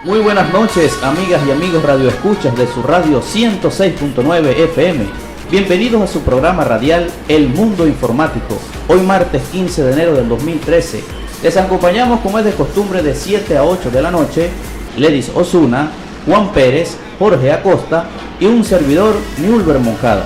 Muy buenas noches, amigas y amigos radioescuchas de su radio 106.9 FM. Bienvenidos a su programa radial El Mundo Informático. Hoy martes 15 de enero del 2013. Les acompañamos como es de costumbre de 7 a 8 de la noche, Ledis Osuna, Juan Pérez, Jorge Acosta y un servidor, Newelber Moncada.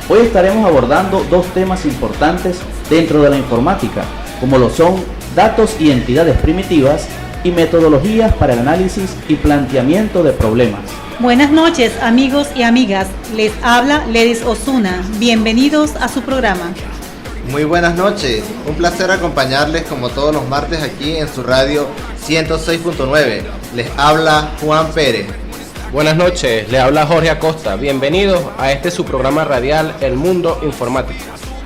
Hoy estaremos abordando dos temas importantes dentro de la informática, como lo son datos y entidades primitivas y metodologías para el análisis y planteamiento de problemas. Buenas noches, amigos y amigas. Les habla Ledis Osuna. Bienvenidos a su programa. Muy buenas noches. Un placer acompañarles como todos los martes aquí en su radio 106.9. Les habla Juan Pérez. Buenas noches, le habla Jorge Acosta. Bienvenidos a este su programa radial El Mundo Informático.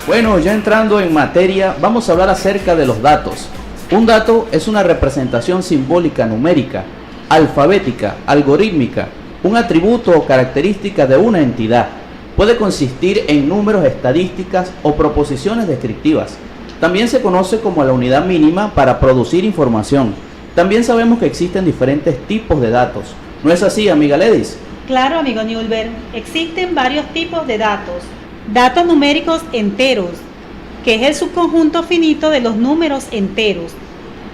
Bueno, ya entrando en materia, vamos a hablar acerca de los datos. Un dato es una representación simbólica numérica, alfabética, algorítmica, un atributo o característica de una entidad. Puede consistir en números, estadísticas o proposiciones descriptivas. También se conoce como la unidad mínima para producir información. También sabemos que existen diferentes tipos de datos. ¿No es así, amiga Ledis? Claro, amigo Newelber. Existen varios tipos de datos. Datos numéricos enteros, que es el subconjunto finito de los números enteros.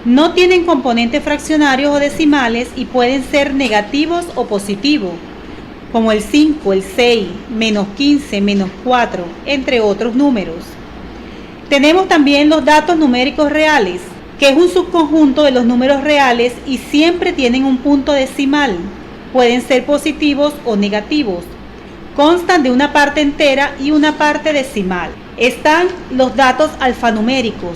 No tienen componentes fraccionarios o decimales y pueden ser negativos o positivos, como el 5, el 6, menos 15, menos 4, entre otros números. Tenemos también los datos numéricos reales, que es un subconjunto de los números reales y siempre tienen un punto decimal. Pueden ser positivos o negativos. Constan de una parte entera y una parte decimal. Están los datos alfanuméricos,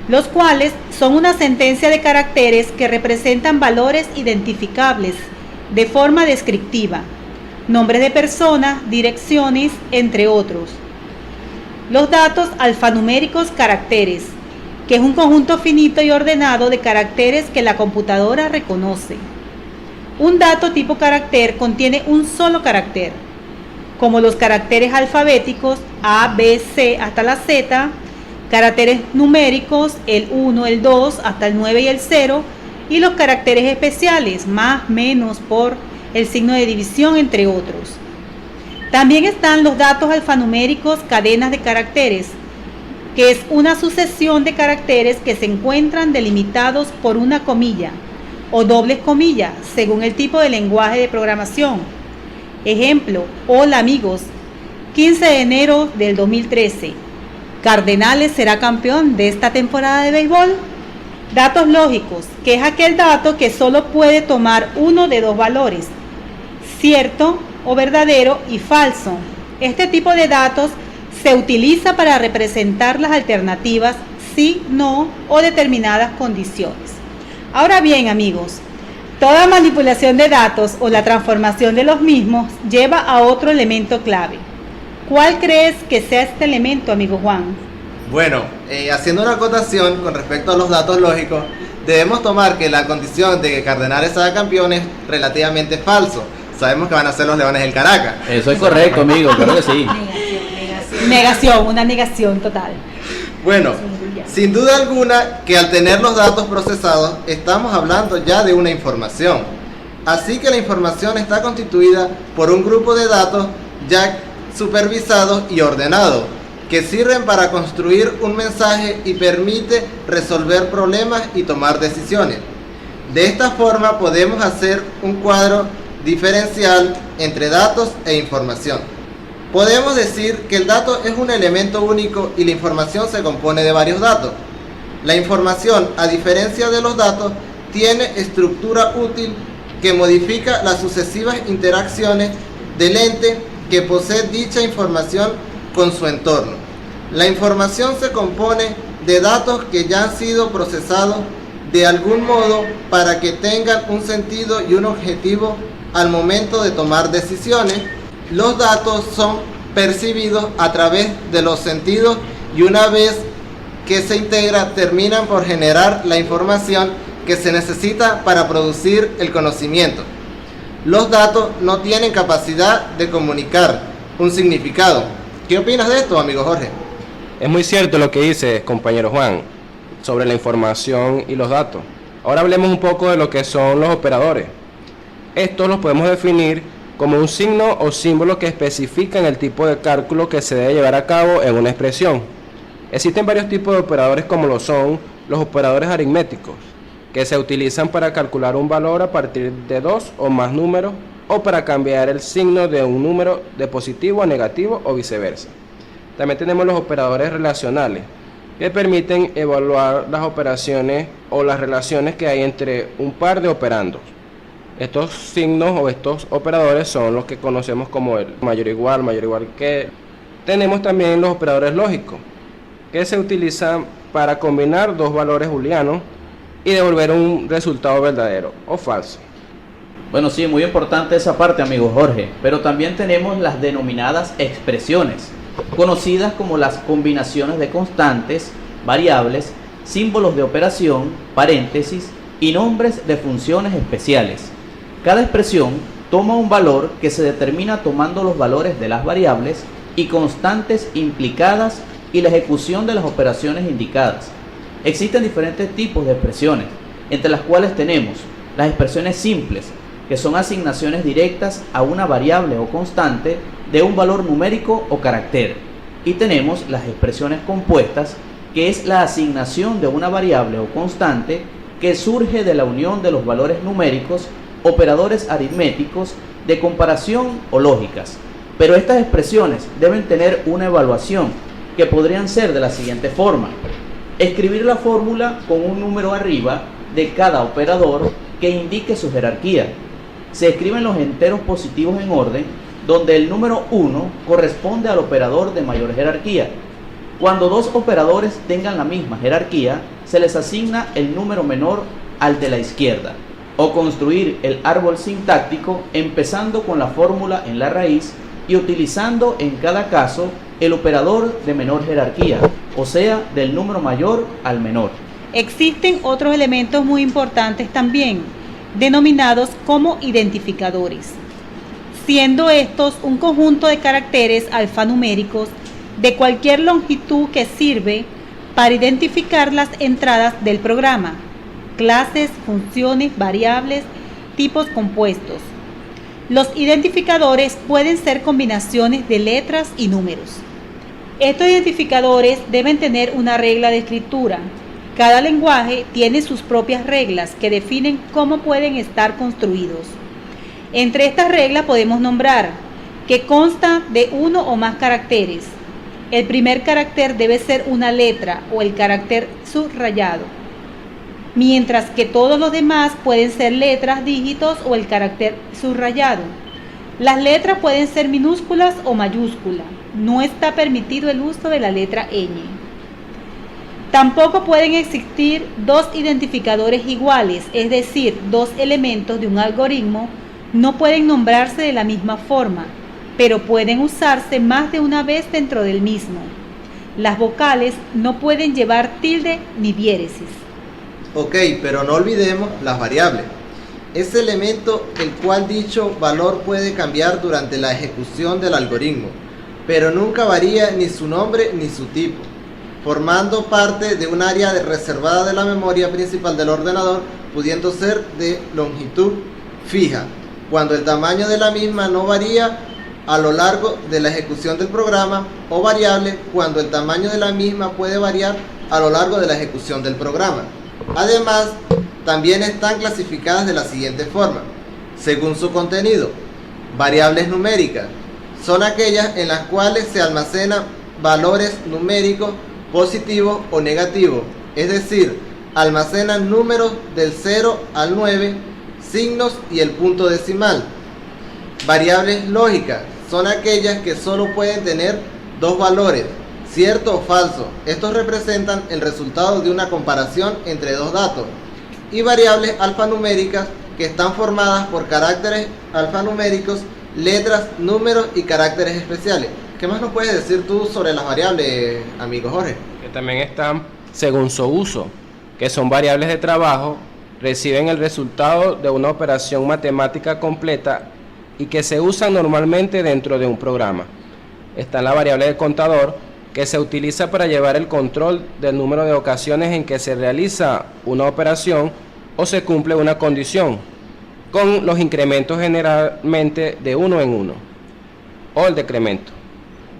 los cuales son una sentencia de caracteres que representan valores identificables de forma descriptiva, nombres de personas, direcciones, entre otros. Los datos alfanuméricos caracteres, que es un conjunto finito y ordenado de caracteres que la computadora reconoce. Un dato tipo carácter contiene un solo carácter, como los caracteres alfabéticos A, B, C hasta la Z, caracteres numéricos el 1, el 2 hasta el 9 y el 0, y los caracteres especiales más, menos, por, el signo de división, entre otros. También están los datos alfanuméricos cadenas de caracteres, que es una sucesión de caracteres que se encuentran delimitados por una comilla o dobles comillas, según el tipo de lenguaje de programación. Ejemplo: hola amigos, 15 de enero del 2013. ¿Cardenales será campeón de esta temporada de béisbol? Datos lógicos, que es aquel dato que solo puede tomar uno de dos valores, cierto o verdadero y falso. Este tipo de datos se utiliza para representar las alternativas sí, no o determinadas condiciones. Ahora bien, amigos, toda manipulación de datos o la transformación de los mismos lleva a otro elemento clave. ¿Cuál crees que sea este elemento, amigo Juan? Bueno, haciendo una acotación con respecto a los datos lógicos, debemos tomar que la condición de que Cardenales sea campeón es relativamente falso. Sabemos que van a ser los Leones del Caracas. Eso es correcto, amigo, creo que sí. Negación, una negación total. Bueno, sin duda alguna que al tener los datos procesados estamos hablando ya de una información. Así que la información está constituida por un grupo de datos ya supervisados y ordenados, que sirven para construir un mensaje y permite resolver problemas y tomar decisiones. De esta forma podemos hacer un cuadro diferencial entre datos e información. Podemos decir que el dato es un elemento único y la información se compone de varios datos. La información, a diferencia de los datos, tiene estructura útil que modifica las sucesivas interacciones del ente que posee dicha información con su entorno. La información se compone de datos que ya han sido procesados de algún modo para que tengan un sentido y un objetivo al momento de tomar decisiones. Los datos son percibidos a través de los sentidos y una vez que se integra terminan por generar la información que se necesita para producir el conocimiento. Los datos no tienen capacidad de comunicar un significado. ¿Qué opinas de esto, amigo Jorge? Es muy cierto lo que dice, compañero Juan, sobre la información y los datos. Ahora hablemos un poco de lo que son los operadores. Estos los podemos definir como un signo o símbolo que especifican el tipo de cálculo que se debe llevar a cabo en una expresión. Existen varios tipos de operadores, como lo son los operadores aritméticos, que se utilizan para calcular un valor a partir de dos o más números, o para cambiar el signo de un número de positivo a negativo o viceversa. También tenemos los operadores relacionales, que permiten evaluar las operaciones o las relaciones que hay entre un par de operandos. Estos signos o estos operadores son los que conocemos como el mayor igual que. Tenemos también los operadores lógicos, que se utilizan para combinar dos valores booleanos y devolver un resultado verdadero o falso. Bueno, sí, muy importante esa parte, amigo Jorge, pero también tenemos las denominadas expresiones, conocidas como las combinaciones de constantes, variables, símbolos de operación, paréntesis y nombres de funciones especiales. Cada expresión toma un valor que se determina tomando los valores de las variables y constantes implicadas y la ejecución de las operaciones indicadas. Existen diferentes tipos de expresiones, entre las cuales tenemos las expresiones simples, que son asignaciones directas a una variable o constante de un valor numérico o carácter. Y tenemos las expresiones compuestas, que es la asignación de una variable o constante que surge de la unión de los valores numéricos, operadores aritméticos, de comparación o lógicas. Pero estas expresiones deben tener una evaluación, que podrían ser de la siguiente forma: escribir la fórmula con un número arriba de cada operador que indique su jerarquía. Se escriben los enteros positivos en orden, donde el número 1 corresponde al operador de mayor jerarquía. Cuando dos operadores tengan la misma jerarquía, se les asigna el número menor al de la izquierda. O construir el árbol sintáctico empezando con la fórmula en la raíz y utilizando en cada caso el operador de menor jerarquía, o sea, del número mayor al menor. Existen otros elementos muy importantes también, denominados como identificadores, siendo estos un conjunto de caracteres alfanuméricos de cualquier longitud que sirve para identificar las entradas del programa, clases, funciones, variables, tipos compuestos. Los identificadores pueden ser combinaciones de letras y números. Estos identificadores deben tener una regla de escritura. Cada lenguaje tiene sus propias reglas que definen cómo pueden estar construidos. Entre estas reglas podemos nombrar que consta de uno o más caracteres. El primer carácter debe ser una letra o el carácter subrayado, mientras que todos los demás pueden ser letras, dígitos o el carácter subrayado. Las letras pueden ser minúsculas o mayúsculas. No está permitido el uso de la letra ñ. Tampoco pueden existir dos identificadores iguales, es decir, dos elementos de un algoritmo no pueden nombrarse de la misma forma, pero pueden usarse más de una vez dentro del mismo. Las vocales no pueden llevar tilde ni diéresis. Ok, pero no olvidemos las variables. Ese elemento el cual dicho valor puede cambiar durante la ejecución del algoritmo, pero nunca varía ni su nombre ni su tipo, formando parte de un área reservada de la memoria principal del ordenador, pudiendo ser de longitud fija, cuando el tamaño de la misma no varía a lo largo de la ejecución del programa, o variable cuando el tamaño de la misma puede variar a lo largo de la ejecución del programa. Además, también están clasificadas de la siguiente forma, según su contenido. Variables numéricas son aquellas en las cuales se almacenan valores numéricos positivos o negativos, es decir, almacenan números del 0 al 9, signos y el punto decimal. Variables lógicas son aquellas que solo pueden tener dos valores, cierto o falso. Estos representan el resultado de una comparación entre dos datos. Y variables alfanuméricas, que están formadas por caracteres alfanuméricos, letras, números y caracteres especiales. ¿Qué más nos puedes decir tú sobre las variables, amigo Jorge? Que también están según su uso, que son variables de trabajo, reciben el resultado de una operación matemática completa y que se usan normalmente dentro de un programa. Está la variable de contador, que se utiliza para llevar el control del número de ocasiones en que se realiza una operación o se cumple una condición. con los incrementos generalmente de 1 en 1, o el decremento.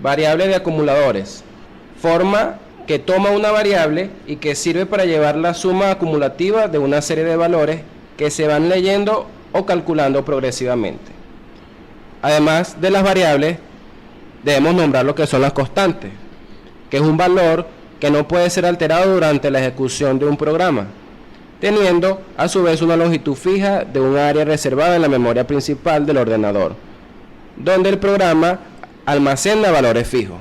Variable de acumuladores, forma que toma una variable y que sirve para llevar la suma acumulativa de una serie de valores que se van leyendo o calculando progresivamente. Además de las variables, debemos nombrar lo que son las constantes, que es un valor que no puede ser alterado durante la ejecución de un programa, teniendo a su vez una longitud fija de un área reservada en la memoria principal del ordenador, donde el programa almacena valores fijos.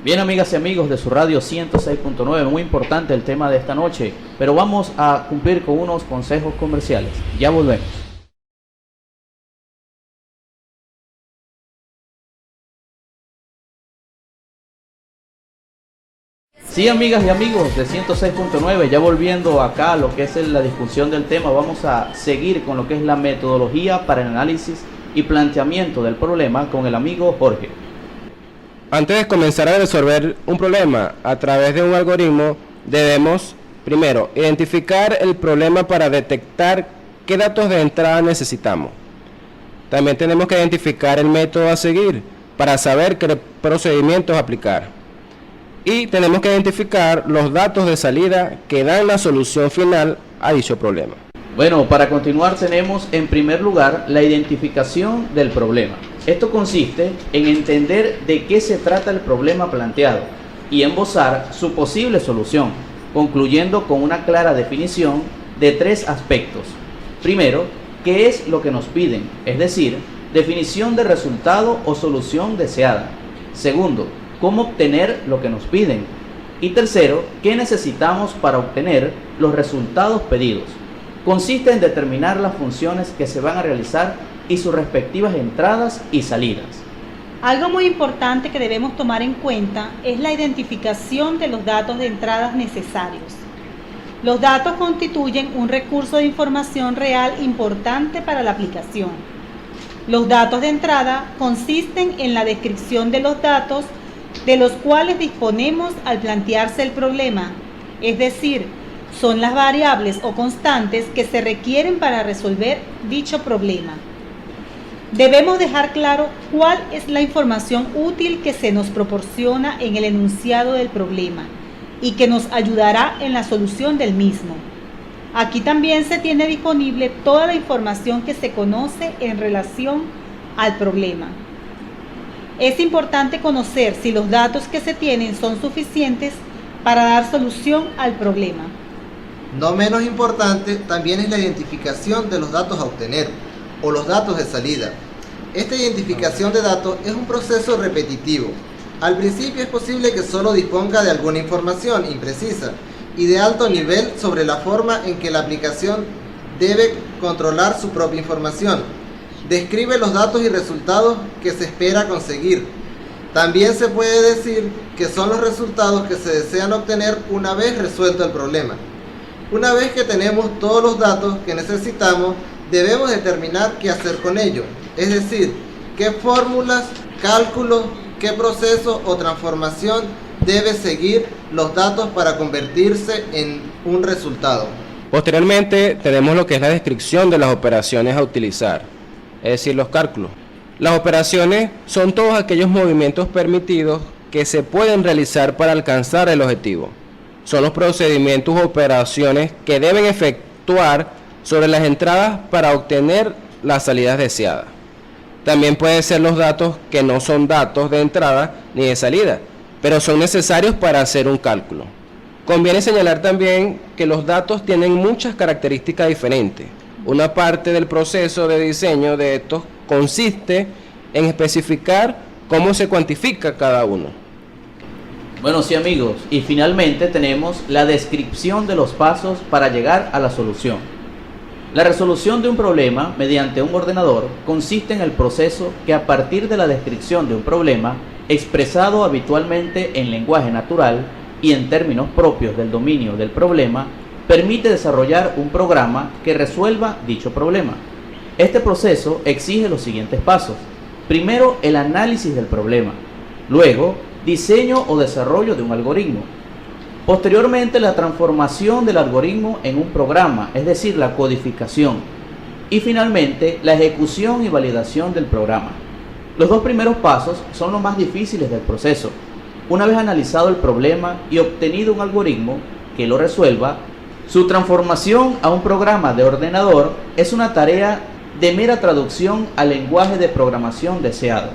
Bien, amigas y amigos de su radio 106.9, muy importante el tema de esta noche, pero vamos a cumplir con unos consejos comerciales. Ya volvemos. Sí, amigas y amigos de 106.9, ya volviendo acá a lo que es la discusión del tema, vamos a seguir con lo que es la metodología para el análisis y planteamiento del problema con el amigo Jorge. Antes de comenzar a resolver un problema a través de un algoritmo, debemos, primero, identificar el problema para detectar qué datos de entrada necesitamos. También tenemos que identificar el método a seguir para saber qué procedimientos aplicar. Y tenemos que identificar los datos de salida que dan la solución final a dicho problema. Bueno, para continuar tenemos en primer lugar la identificación del problema. Esto consiste en entender de qué se trata el problema planteado y esbozar su posible solución, concluyendo con una clara definición de 3 aspectos. Primero, ¿qué es lo que nos piden? Es decir, definición de resultado o solución deseada. Segundo, ¿cómo obtener lo que nos piden? Y tercero, ¿qué necesitamos para obtener los resultados pedidos? Consiste en determinar las funciones que se van a realizar y sus respectivas entradas y salidas. Algo muy importante que debemos tomar en cuenta es la identificación de los datos de entradas necesarios. Los datos constituyen un recurso de información real importante para la aplicación. Los datos de entrada consisten en la descripción de los datos de los cuales disponemos al plantearse el problema, es decir, son las variables o constantes que se requieren para resolver dicho problema. Debemos dejar claro cuál es la información útil que se nos proporciona en el enunciado del problema y que nos ayudará en la solución del mismo. Aquí también se tiene disponible toda la información que se conoce en relación al problema. Es importante conocer si los datos que se tienen son suficientes para dar solución al problema. No menos importante también es la identificación de los datos a obtener o los datos de salida. Esta identificación de datos es un proceso repetitivo. Al principio es posible que solo disponga de alguna información imprecisa y de alto nivel sobre la forma en que la aplicación debe controlar su propia información. Describe los datos y resultados que se espera conseguir. También se puede decir que son los resultados que se desean obtener una vez resuelto el problema. Una vez que tenemos todos los datos que necesitamos, debemos determinar qué hacer con ellos, es decir, qué fórmulas, cálculos, qué proceso o transformación debe seguir los datos para convertirse en un resultado. Posteriormente tenemos lo que es la descripción de las operaciones a utilizar, es decir, los cálculos. Las operaciones son todos aquellos movimientos permitidos que se pueden realizar para alcanzar el objetivo. Son los procedimientos o operaciones que deben efectuar sobre las entradas para obtener las salidas deseadas. También pueden ser los datos que no son datos de entrada ni de salida, pero son necesarios para hacer un cálculo. Conviene señalar también que los datos tienen muchas características diferentes. Una parte del proceso de diseño de estos consiste en especificar cómo se cuantifica cada uno. Bueno, sí, amigos, y finalmente tenemos la descripción de los pasos para llegar a la solución. La resolución de un problema mediante un ordenador consiste en el proceso que, a partir de la descripción de un problema expresado habitualmente en lenguaje natural y en términos propios del dominio del problema, permite desarrollar un programa que resuelva dicho problema. Este proceso exige los siguientes pasos. Primero, el análisis del problema. Luego, diseño o desarrollo de un algoritmo. Posteriormente, la transformación del algoritmo en un programa, es decir, la codificación. Y finalmente, la ejecución y validación del programa. Los dos primeros pasos son los más difíciles del proceso. Una vez analizado el problema y obtenido un algoritmo que lo resuelva, su transformación a un programa de ordenador es una tarea de mera traducción al lenguaje de programación deseado.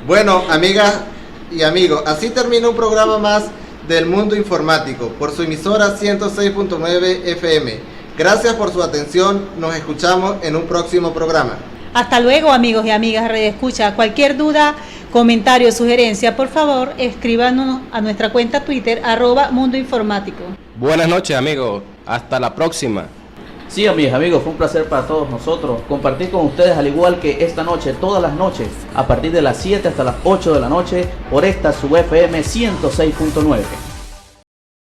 Bueno, amigas y amigos, así termina un programa más del mundo informático por su emisora 106.9 FM. Gracias por su atención, nos escuchamos en un próximo programa. Hasta luego, amigos y amigas Radio Escucha. Cualquier duda, comentario o sugerencia, por favor, escríbanos a nuestra cuenta Twitter, @mundoinformático. Buenas noches, amigos. Hasta la próxima. Sí, amigos, fue un placer para todos nosotros compartir con ustedes, al igual que esta noche, todas las noches, a partir de las 7 hasta las 8 de la noche, por esta sub FM 106.9.